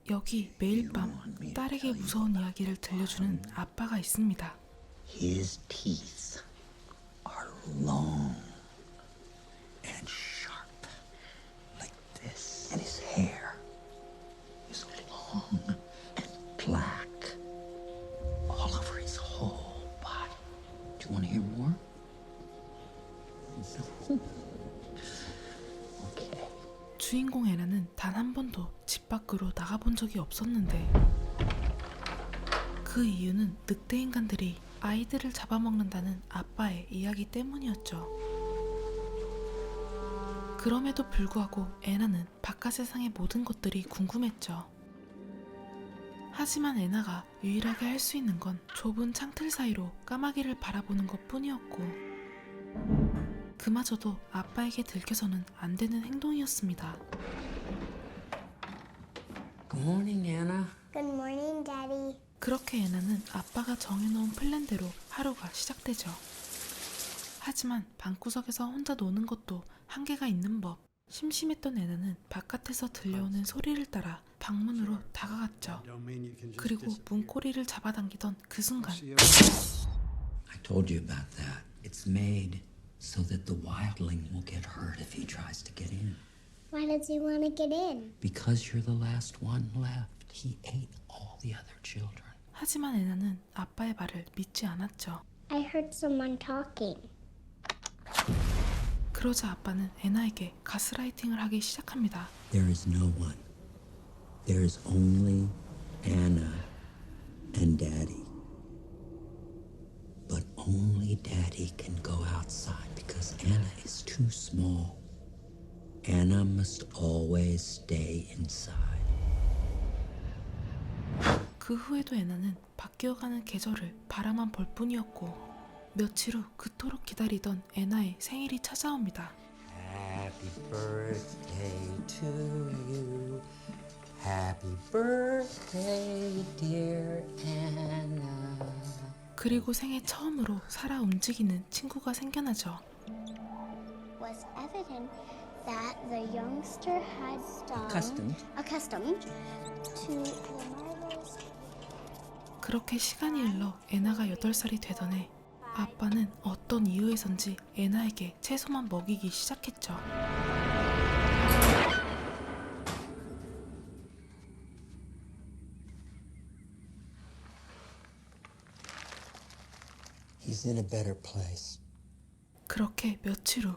여기 매일 밤 딸에게 무서운 이야기를 들려주는 아빠가 있습니다. His teeth are long and sharp, like this. And his hair is long and black, all over his whole body. Do you want to hear more? No. Okay. 주인공 애나는 단 한 번도 집 밖으로 나가본 적이 없었는데 그 이유는 늑대 인간들이 아이들을 잡아먹는다는 아빠의 이야기 때문이었죠. 그럼에도 불구하고 애나는 바깥 세상의 모든 것들이 궁금했죠. 하지만 애나가 유일하게 할 수 있는 건 좁은 창틀 사이로 까마귀를 바라보는 것 뿐이었고 그마저도 아빠에게 들켜서는 안 되는 행동이었습니다. Good morning, Anna. Good morning, Daddy. 그렇게 애나는 아빠가 정해놓은 플랜대로 하루가 시작되죠. 하지만 방구석에서 혼자 노는 것도 한계가 있는 법. 심심했던 애나는 바깥에서 들려오는 소리를 따라 방문으로 다가갔죠. 그리고 문고리를 잡아당기던 그 순간 I told you about that. It's made so that the wildling will get hurt if he tries to get in. Why does he want to get in? Because you're the last one left. He ate all the other children. 하지만 애나는 아빠의 말을 믿지 않았죠. I heard someone talking. 그러자 아빠는 애나에게 가스라이팅을 하기 시작합니다. There is no one. There is only Anna and Daddy. But only Daddy can go outside because Anna is too small. Anna must always stay inside. 그 후에도 애나는 바뀌어가는 계절을 바라만 볼 뿐이었고 며칠 후 그토록 기다리던 애나의 생일이 찾아옵니다. Happy birthday to you. Happy birthday, dear Anna. 그리고 생애 처음으로 살아 움직이는 친구가 생겨나죠. Was evident that the youngster had accustomed to the marvelous. 그렇게 시간이 흘러 애나가 8살이 되던 해 아빠는 어떤 이유에선지 애나에게 채소만 먹이기 시작했죠. He's in a better place. 그렇게 며칠 후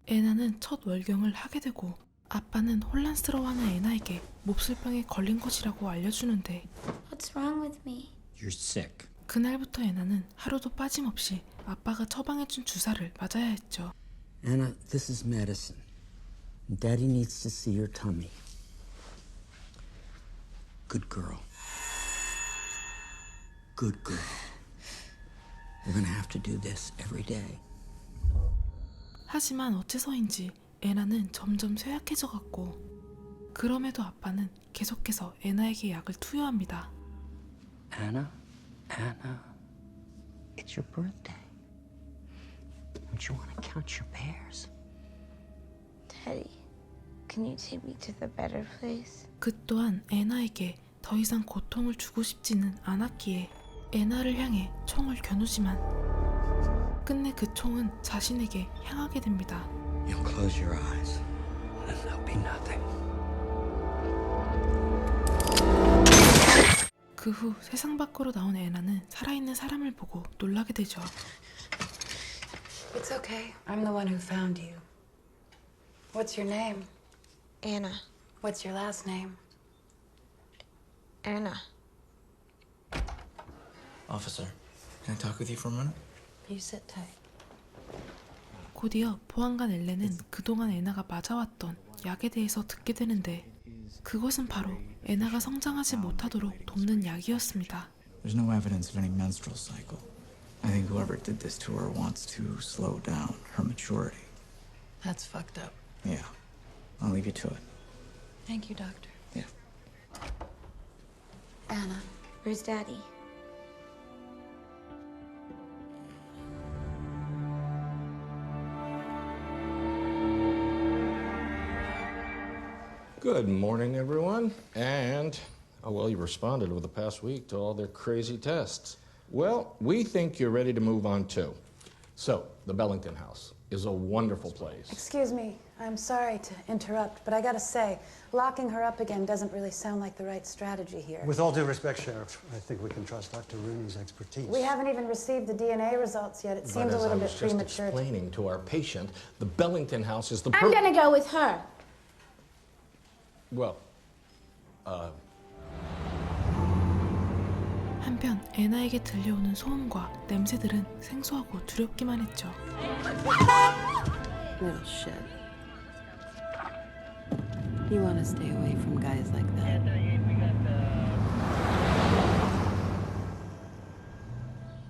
애나는 첫 월경을 하게 되고 아빠는 혼란스러워하는 애나에게 몹쓸병에 걸린 것이라고 알려주는데 What's wrong with me? You're sick. 그날부터 애나는 하루도 빠짐없이 아빠가 처방해준 주사를 맞아야 했죠. Anna, this is medicine. Daddy needs to see your tummy. Good girl. Good girl. We're gonna have to do this every day. 하지만 어째서인지 애나는 점점 쇠약해져 갔고 그럼에도 아빠는 계속해서 애나에게 약을 투여합니다. Anna, it's your birthday. Don't you want to count your pears? Daddy, can you take me to the better place? 그 또한 애나에게 더 이상 고통을 주고 싶지는 않았기에 애나를 향해 총을 겨누지만 끝내 그 총은 자신에게 향하게 됩니다. You'll close your eyes, and there'll be nothing. 그 후 세상 밖으로 나온 애나는 살아있는 사람을 보고 놀라게 되죠. It's okay. I'm the one who found you. What's your name? Anna. What's your last name? Anna. Officer, can I talk with you for a minute? You sit tight. 곧이어 보안관 엘렌은 그동안 애나가 맞아왔던 약에 대해서 듣게 되는데 그것은 바로 애나가 성장하지 못하도록 돕는 약이었습니다. There's no evidence of any menstrual cycle. I think whoever did this to her wants to slow down her maturity. That's fucked up. Yeah, I'll leave you to it. Thank you, doctor. Yeah. Anna. Where's Daddy? Good morning, everyone. And Oh, well, you responded over the past week to all their crazy tests. Well, we think you're ready to move on too. So, the Bellington House is a wonderful place. Excuse me, I'm sorry to interrupt, but I gotta say, locking her up again doesn't really sound like the right strategy here. With all due respect, Sheriff, I think we can trust Dr. Rooney's expertise. We haven't even received the DNA results yet. It seems a little bit premature. But as I was just explaining to our patient, the Bellington House is the I'm gonna go with her. Well, 한편 애나에게 들려오는 소음과 냄새들은 생소하고 두렵기만 했죠. Little shit. You want to stay away from guys like that.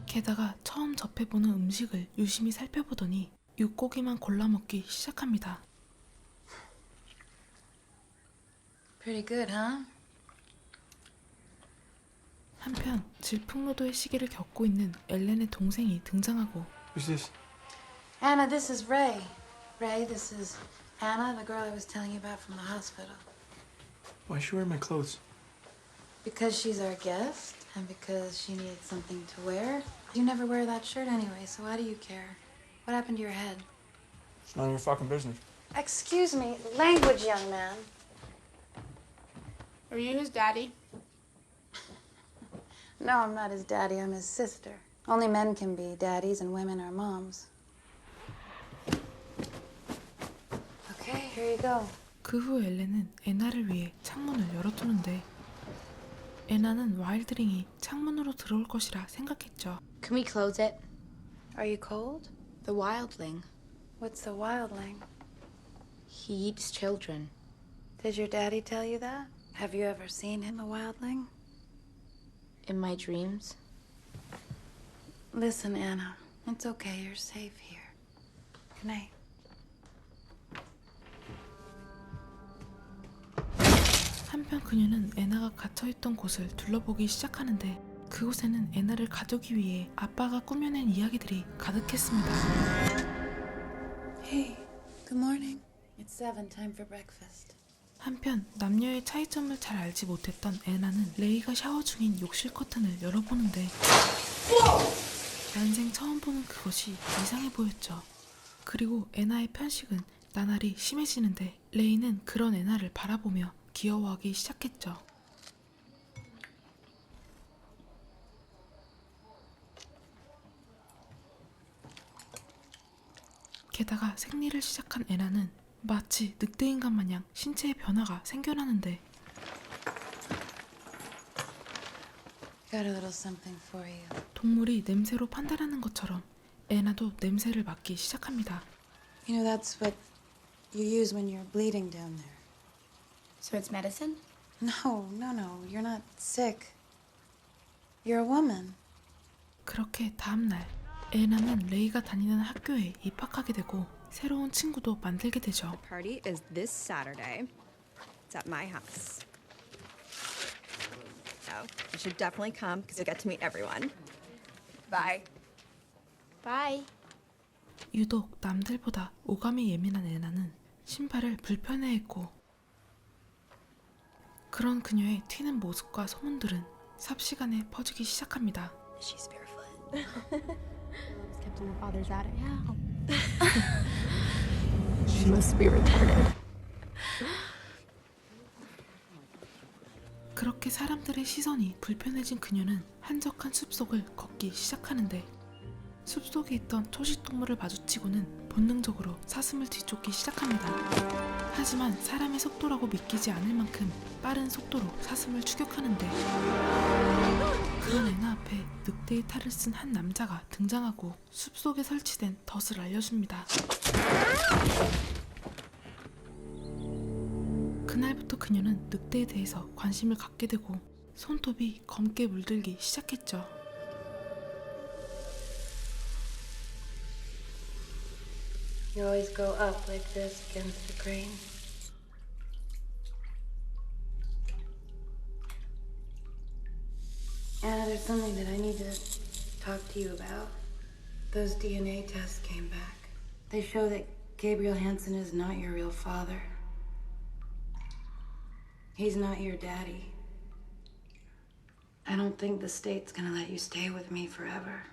게다가 처음 접해보는 음식을 유심히 살펴보더니 육고기만 골라 먹기 시작합니다. Pretty good, huh? 한편 질풍노도의 시기를 겪고 있는 엘렌의 동생이 등장하고 Who's this? Anna, this is Ray. Ray, this is Anna, the girl I was telling you about from the hospital. Why is she wearing my clothes? Because she's our guest, and because she needed something to wear. You never wear that shirt anyway, so why do you care? What happened to your head? It's none of your fucking business. Excuse me, language, young man. Are you his daddy? No, I'm not his daddy, I'm his sister. Only men can be daddies and women are moms. Okay, here you go. 그 후 엘렌은 애나를 위해 창문을 열어두는데 애나는 와일드링이 창문으로 들어올 것이라 생각했죠. Can we close it? Are you cold? The wildling. What's a wildling? He eats children. Did your daddy tell you that? Have you ever seen him, a wildling? In my dreams. Listen, Anna, it's okay, you're safe here. Good night. 한편 그녀는 애나가 갇혀있던 곳을 둘러보기 시작하는데 그곳에는 애나를 가두기 위해 아빠가 꾸며낸 이야기들이 가득했습니다. Hey, good morning. It's 7, time for breakfast. 한편 남녀의 차이점을 잘 알지 못했던 애나는 레이가 샤워 중인 욕실 커튼을 열어보는데 난생 처음 보는 그것이 이상해 보였죠. 그리고 애나의 편식은 나날이 심해지는데 레이는 그런 애나를 바라보며 귀여워하기 시작했죠. 게다가 생리를 시작한 애나는 마치 늑대인간 마냥 신체의 변화가 생겨나는데 Got a little something for you. 동물이 냄새로 판단하는 것처럼 애나도 냄새를 맡기 시작합니다. You know, that's what you use when you're bleeding down there. So it's medicine? No, you're not sick. You're a woman. 그렇게 다음날 애나는 레이가 다니는 학교에 입학하게 되고 새로운 친구도 만들게 되죠. The party is this Saturday. It's at my house. So you should definitely come because you'll get to meet everyone. Bye. Bye. 유독 남들보다 오감이 예민한 애나는 신발을 불편해했고 그런 그녀의 튀는 모습과 소문들은 삽시간에 퍼지기 시작합니다. She's barefoot. It's kept in her father's attic. Yeah. She must be retarded. 그렇게 사람들의 시선이 불편해진 그녀는 한적한 숲속을 걷기 시작하는데 숲속에 있던 초식동물을 마주치고는 본능적으로 사슴을 뒤쫓기 시작합니다. 하지만 사람의 속도라고 믿기지 않을 만큼 빠른 속도로 사슴을 추격하는데 그런 애나 앞에 늑대의 탈을 쓴 한 남자가 등장하고 숲속에 설치된 덫을 알려줍니다. 그날부터 그녀는 늑대에 대해서 관심을 갖게 되고 손톱이 검게 물들기 시작했죠. You always go up like this against the grain. Anna, there's something that I need to talk to you about. Those DNA tests came back. They show that Gabriel Hansen is not your real father. He's not your daddy. I don't think the state's gonna let you stay with me forever.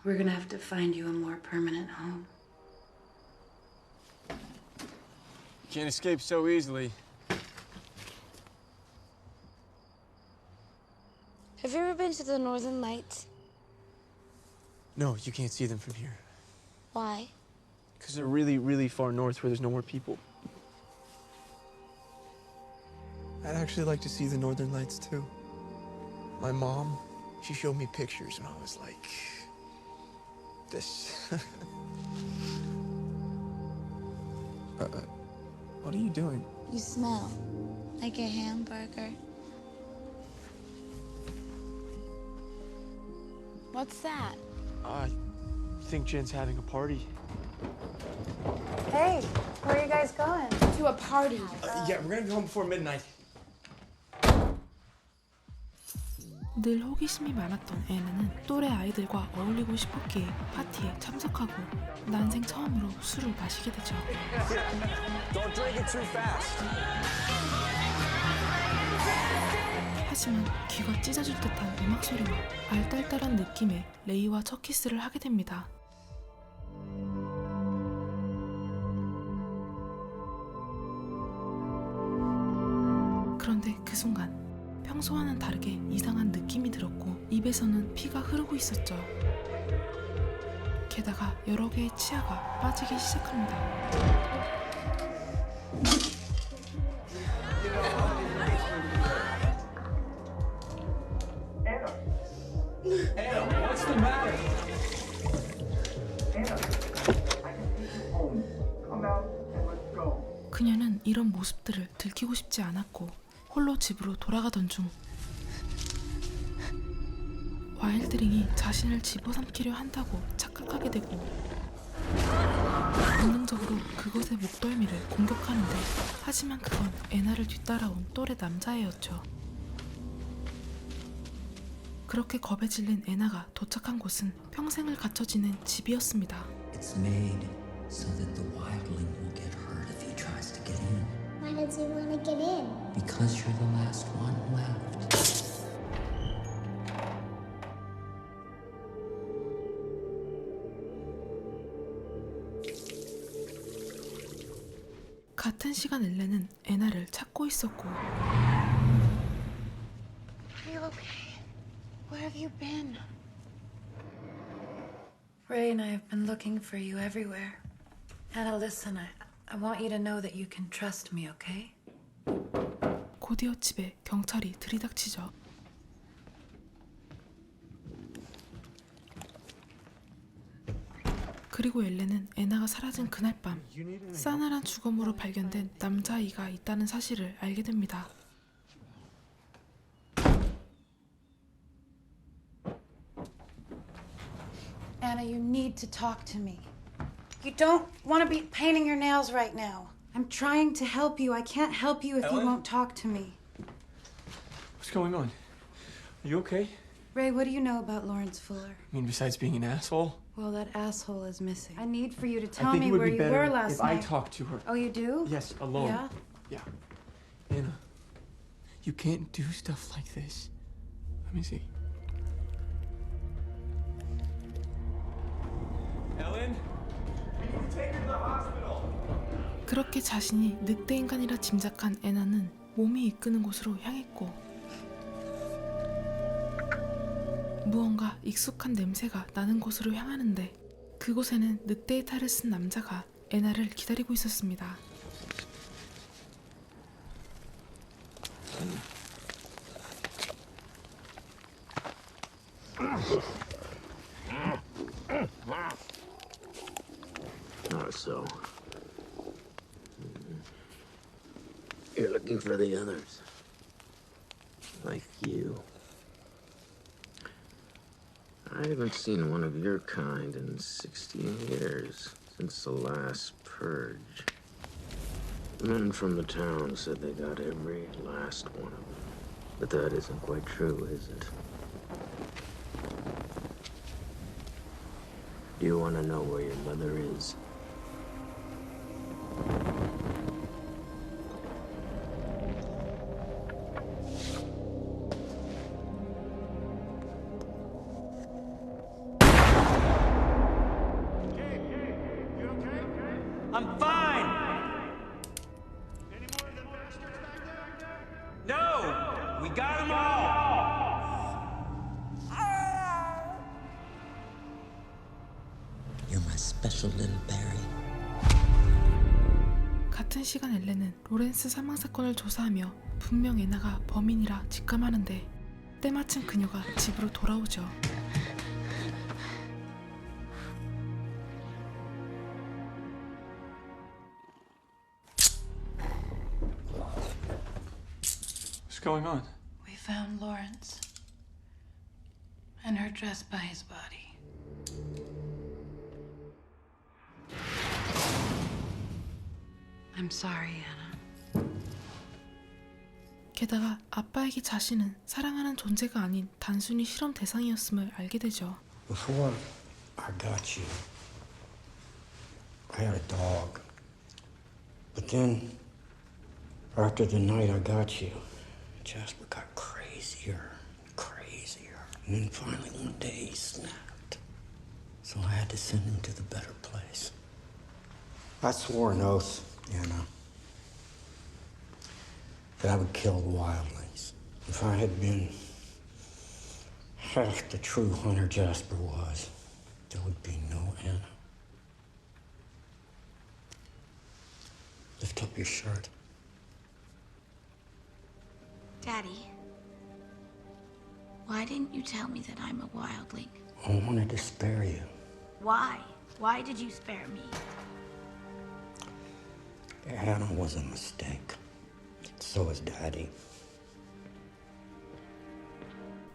We're gonna have to find you a more permanent home. You can't escape so easily. Have you ever been to the Northern Lights? No, you can't see them from here. Why? Because they're really, really far north where there's no more people. I'd actually like to see the Northern Lights, too. My mom, she showed me pictures, and I was like, this. What are you doing? You smell like a hamburger. What's that? I think Jen's having a party. Hey, where are you guys going? To a party. Yeah, we're gonna be home before midnight. 늘 호기심이 많았던 애나는 또래 아이들과 어울리고 싶었기에 파티에 참석하고 난생 처음으로 술을 마시게 되죠. Don't drink it too fast. 하지만 귀가 찢어질 듯한 음악 소리와 알딸딸한 느낌의 레이와 첫 키스를 하게 됩니다. 그런데 그 순간 평소와는 다르게 이상한 느낌이 들었고 입에서는 피가 흐르고 있었죠. 게다가 여러 개의 치아가 빠지기 시작합니다. 그녀는 이런 모습들을 들키고 싶지 않았고 홀로 집으로 돌아가던 중 와일드링이 자신을 집어삼키려 한다고 착각하게 되고 본능적으로 그것의 목덜미를 공격하는데 하지만 그건 애나를 뒤따라온 또래 남자애였죠. 그렇게 겁에 질린 애나가 도착한 곳은 평생을 갇혀 지낸 집이었습니다. It's made so that the wildling will get hurt if he tries to get in. Why does he want to get in? Because you're the last one left. 같은 시간 엘렌은 애나를 찾고 있었고 Are you okay? Where have you been? Ray and I have been looking for you everywhere. Anna, listen, I want you to know that you can trust me, okay? 곧이어 집에 경찰이 들이닥치죠. 그리고 엘렌은 애나가 사라진 그날 밤 싸늘한 주검으로 발견된 남자아이가 있다는 사실을 알게 됩니다. Anna, you need to talk to me. You don't want to be painting your nails right now. I'm trying to help you. I can't help you if you Ellen? won't talk to me. What's going on? Are you okay? Ray, what do you know about Lawrence Fuller? I mean, besides being an asshole? Well, that asshole is missing. I need for you to I tell think me it would where be you better were last if I night. talked to her. Oh, you do? Yes, alone. Yeah? Yeah. Anna, you can't do stuff like this. Let me see. Ellen? Take her to the hospital. 그렇게 자신이 늑대인간이라 짐작한 애나는 몸이 이끄는 곳으로 향했고 무언가 익숙한 냄새가 나는 곳으로 향하는데 그곳에는 늑대의 탈을 쓴 남자가 애나를 기다리고 있었습니다. So, you're looking for the others, like you. I haven't seen one of your kind in 16 years, since the last purge. Men from the town said they got every last one of them. But that isn't quite true, is it? Do you want to know where your mother is? I'm fine. Any more of them bastards back there? No! We got them all! You're my special little Barry. 같은 시간 엘렌은 로렌스 사망 사건을 조사하며 분명 애나가 범인이라 직감하는데 때마침 그녀가 집으로 돌아오죠. What's going on? We found Lawrence and her dressed by his body. I'm sorry, Anna. 게다가 아빠에게 자신은 사랑하는 존재가 아닌 단순히 실험 대상이었음을 알게 되죠. Before I got you, I had a dog. But then, after the night I got you, Jasper got crazier and crazier. And then finally one day he snapped. So I had to send him to the better place. I swore an oath, Anna, that I would kill the wildlings. If I had been half the true hunter Jasper was, there would be no Anna. Lift up your shirt. Daddy, why didn't you tell me that I'm a wildling? I wanted to spare you. Why? Why did you spare me? Anna was a mistake. So was Daddy.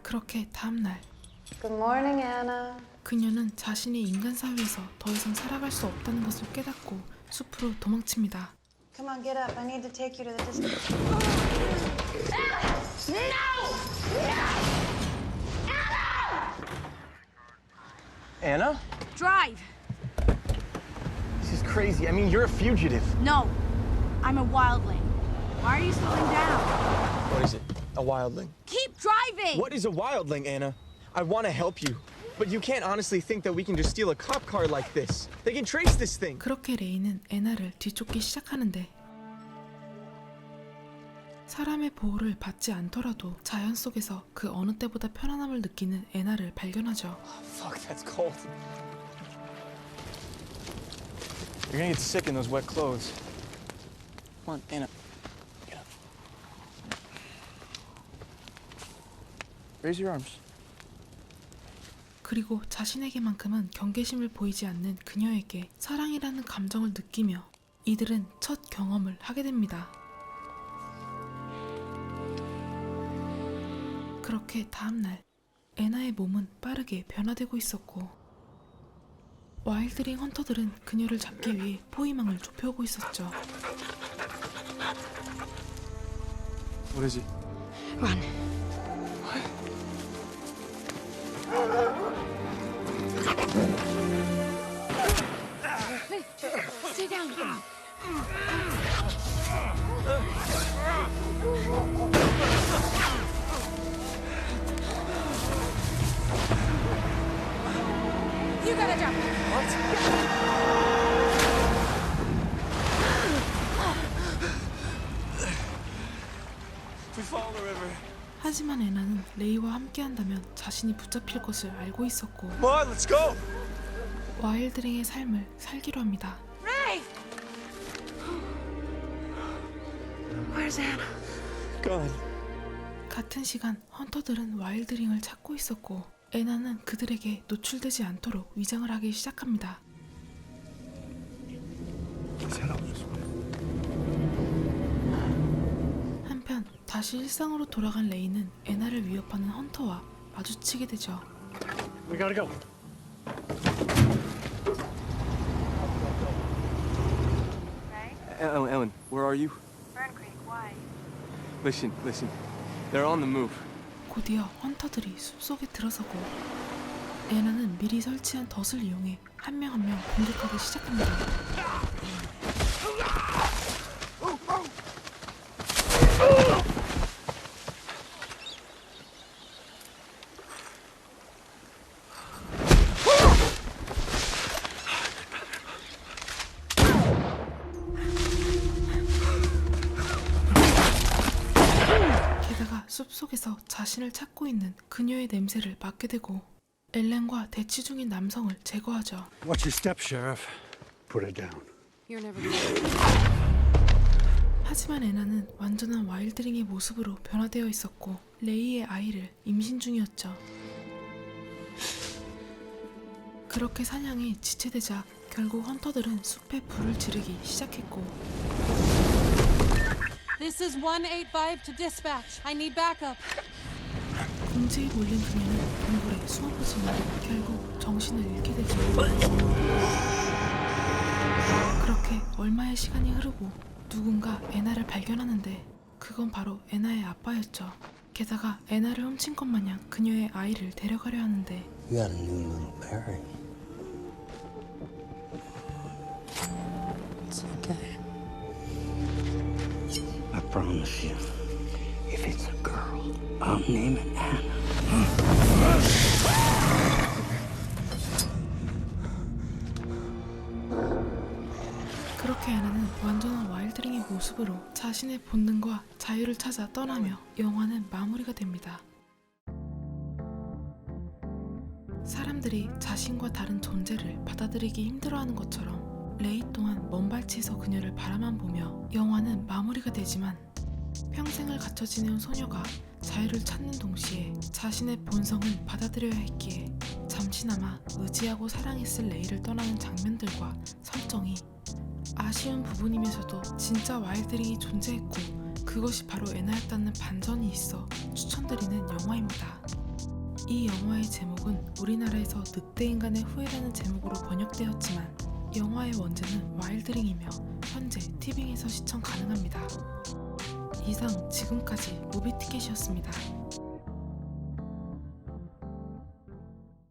그렇게 다음날 Good morning, Anna. 그녀는 자신이 인간 사회에서 더 이상 살아갈 수 없다는 것을 깨닫고 숲으로 도망칩니다. Come on, get up. I need to take you to the disco. Anna? Drive! This is crazy. I mean, you're a fugitive. No, I'm a wildling. Why are you slowing down? What is it? A wildling? Keep driving! What is a wildling, Anna? I want to help you. But you can't honestly think that we can just steal a cop car like this. They can trace this thing. 그렇게 레이는 애나를 뒤쫓기 시작하는데 사람의 보호를 받지 않더라도 자연 속에서 그 어느 때보다 편안함을 느끼는 애나를 발견하죠. Oh, fuck, that's cold. You're gonna get sick in those wet clothes. Come on, Anna. Get up. Raise your arms. 그리고 자신에게만큼은 경계심을 보이지 않는 그녀에게 사랑이라는 감정을 느끼며 이들은 첫 경험을 하게 됩니다. 그렇게 다음날 애나의 몸은 빠르게 변화되고 있었고 와일드링 헌터들은 그녀를 잡기 위해 포위망을 좁혀오고 있었죠. What is it? Run. Stay down. You gotta jump. We follow the river. 하지만 애나는 레이와 함께한다면 자신이 붙잡힐 것을 알고 있었고 Come on, let's go. 와일드링의 삶을 살기로 합니다. Ray! Where's Anna? Gone. 같은 시간 헌터들은 와일드링을 찾고 있었고 애나는 그들에게 노출되지 않도록 위장을 하기 시작합니다. 한편 다시 일상으로 돌아간 레이는 애나를 위협하는 헌터와 마주치게 되죠. We gotta go. Ellen, where are you? Fern Creek, why? Listen. They're on the move. 곧이어 헌터들이 숲속에 들어서고 애나는 미리 설치한 덫을 이용해 한 명 한 명 공격하기 시작합니다. 게다가 숲속에서 자신을 찾고 있는 그녀의 냄새를 맡게 되고 엘렌과 대치 중인 남성을 제거하죠. Watch your step, Sheriff. Put it down. You're never gonna. 하지만 애나는 완전한 와일드링의 모습으로 변화되어 있었고 레이의 아이를 임신 중이었죠. 그렇게 사냥이 지체되자 결국 헌터들은 숲에 불을 지르기 시작했고 This is 185 to dispatch. I need backup. 공지에 몰린 그녀는 동굴에 숨어보지만 결국 정신을 잃게 되죠. 그렇게 얼마의 시간이 흐르고 누군가 애나를 발견하는데 그건 바로 애나의 아빠였죠. 게다가 애나를 훔친 것 마냥 그녀의 아이를 데려가려 하는데 You got a new little berry. It's okay. I promise you, if it's a girl, I'll name it Anna. 그렇게 애나는 완전한 와일드링의 모습으로 자신의 본능과 자유를 찾아 떠나며 영화는 마무리가 됩니다. 사람들이 자신과 다른 존재를 받아들이기 힘들어하는 것처럼 레이 또한 먼 발치에서 그녀를 바라만 보며 영화는 마무리가 되지만 평생을 갇혀 지내온 소녀가 자유를 찾는 동시에 자신의 본성을 받아들여야 했기에 잠시나마 의지하고 사랑했을 레이를 떠나는 장면들과 설정이 아쉬운 부분이면서도 진짜 와일드링이 존재했고 그것이 바로 애나였다는 반전이 있어 추천드리는 영화입니다. 이 영화의 제목은 우리나라에서 늑대인간의 후예라는 제목으로 번역되었지만 영화의 원제는 와일드링이며 현재 티빙에서 시청 가능합니다. 이상 지금까지 무비티켓이었습니다.